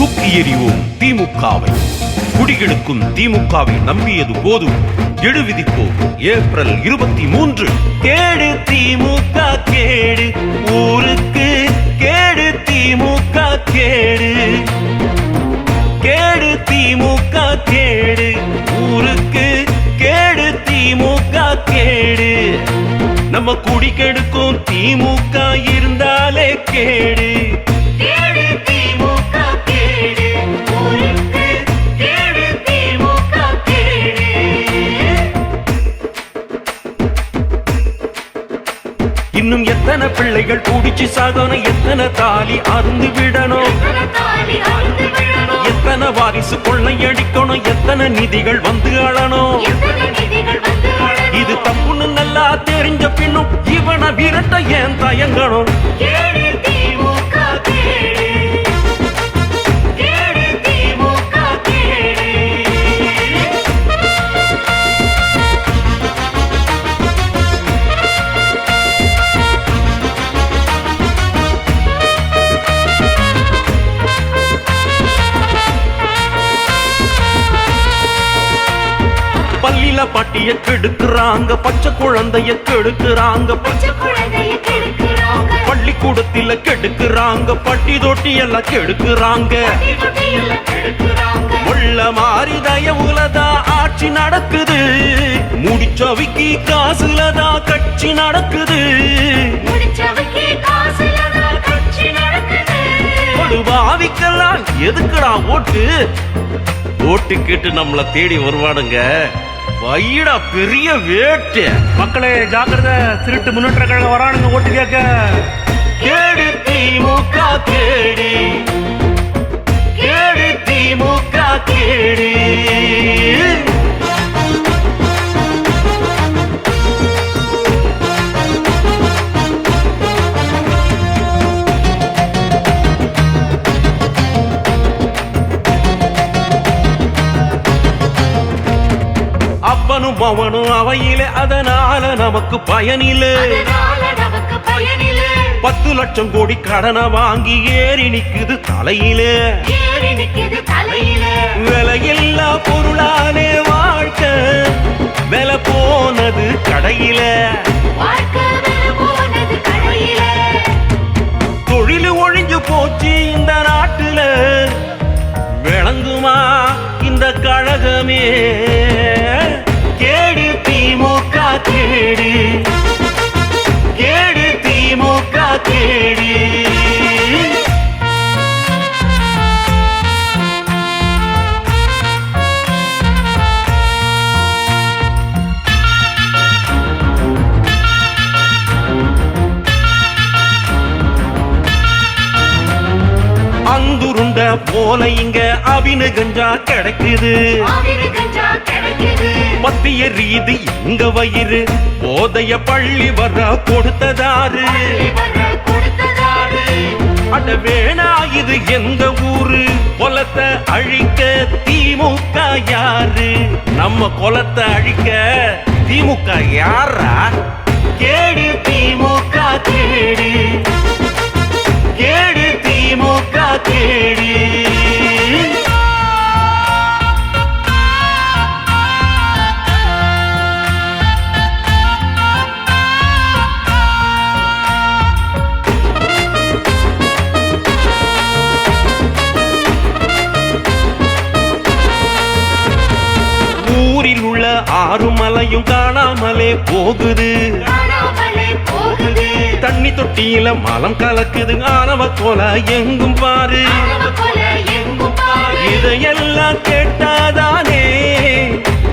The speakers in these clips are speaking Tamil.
தூக்கி எறிவோம் திமுகவை. குடிகளுக்கும் திமுகவை நம்பியது போதும். எடு விதிப்போம் ஏப்ரல் 23. கேடு திமுக கேடு, ஊருக்கு கேடு திமுக கேடு. கேடு திமுக கேடு, ஊருக்கு கேடு திமுக கேடு. நம்ம குடி கெடுக்கும் திமுக இருந்தாலே கேடு. கேடு திமுக கேடு, ஊருக்கு கேடு திமுக கேடு. இன்னும் எத்தனை பிள்ளைகள் குடிச்சு சாகணும், எத்தனை தாலி அருந்து விடணும், எத்தனை வாரிசு கொள்ளையடிக்கணும், எத்தனை நிதிகள் வந்து அழணும். இது தப்புன்னு நல்லா தெரிஞ்ச பின்னும் இவனை விரட்ட ஏன் தயங்கணும். கேடு திமுக கேடு, கேடு திமுக கேடு. பள்ளியில பாட்டிய கெடுக்கிறாங்க, பச்சை குழந்தைய கெடுக்கிறாங்க, பள்ளிக்கூடத்தில கெடுக்கிறாங்க, பட்டி தொட்டி எல்லாம் கெடுக்கிறாங்க. உள்ள மாறி தயவுலதான் ஆட்சி நடக்குது, முடிச்சவைக்கு காசுலதான் கட்சி நடக்குது. பாவிக்கெல்லாம் எதுக்குடா ஓட்டு? ஓட்டு கேட்டு நம்மள தேடி வருவானுங்க, வைடா பெரிய வேட்டு. மக்களே ஜாக்கிரதை, திருட்டு முன்னேற்ற கழகம் வரானுங்க ஓட்டு கேட்க. கேடு திமுக கேடு, கேடு திமுக கேடு. அப்பனும் அவனும் அவையிலே, அதனால நமக்கு பயனில்லை. 10 லட்சம் கோடி கடனை வாங்கி ஏறி நிக்குது தலையிலே. விலையில்லா பொருளாலே வாழ்க்கை விலை போனது கடையில. தொழில் ஒழிஞ்சு போச்சு இந்த நாட்டுல, விளங்குமா இந்த கழகமே? கேடு திமுக கேடு, கேடு திமுக கேடு. அந்துருண்ட போல இங்க அபினு கஞ்சா கிடைக்குது. மத்திய ரீதி எங்க வயிறு, போதைய பள்ளி வர கொடுத்ததாரு. அட வேணா இது எந்த ஊரு? குலத்தை அழிக்க திமுக யாரு? நம்ம குலத்தை அழிக்க திமுக யாரா? கேடு திமுக கேடு, கேடு திமுக கேடு. ஊரில் உள்ள 6 மலையும் காணாமலே போகுது. தண்ணி தொட்டியில மலம் கலக்குது, ஆனவ கோல எங்கும் பாரு. இதையெல்லாம் கேட்டாதானே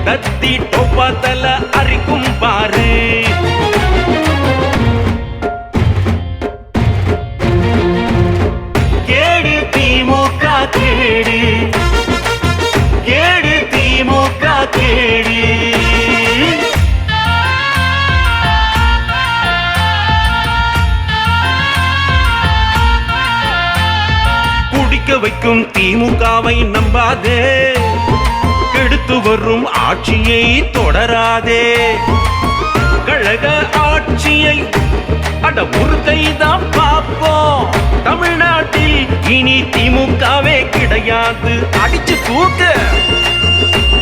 தத்தி டொப்பாத்தல அரிக்கும் பாரு. கேடு திமுக கேடு, கேடு திமுக கேடு. குடிக்க வைக்கும் திமுகவை நம்பாதே, கெடுத்து வரும் ஆட்சியை தொடராதே. கழக ஆட்சியை அட ஒரு கைதான் பார்ப்போம். தமிழ்நாட்டில் இனி திமுகவே கிடையாது, அடிச்சு தூக்கு.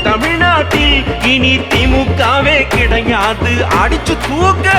தமிழ்நாட்டில் இனி திமுகவே கிடையாது, அடிச்சு தூக்கு.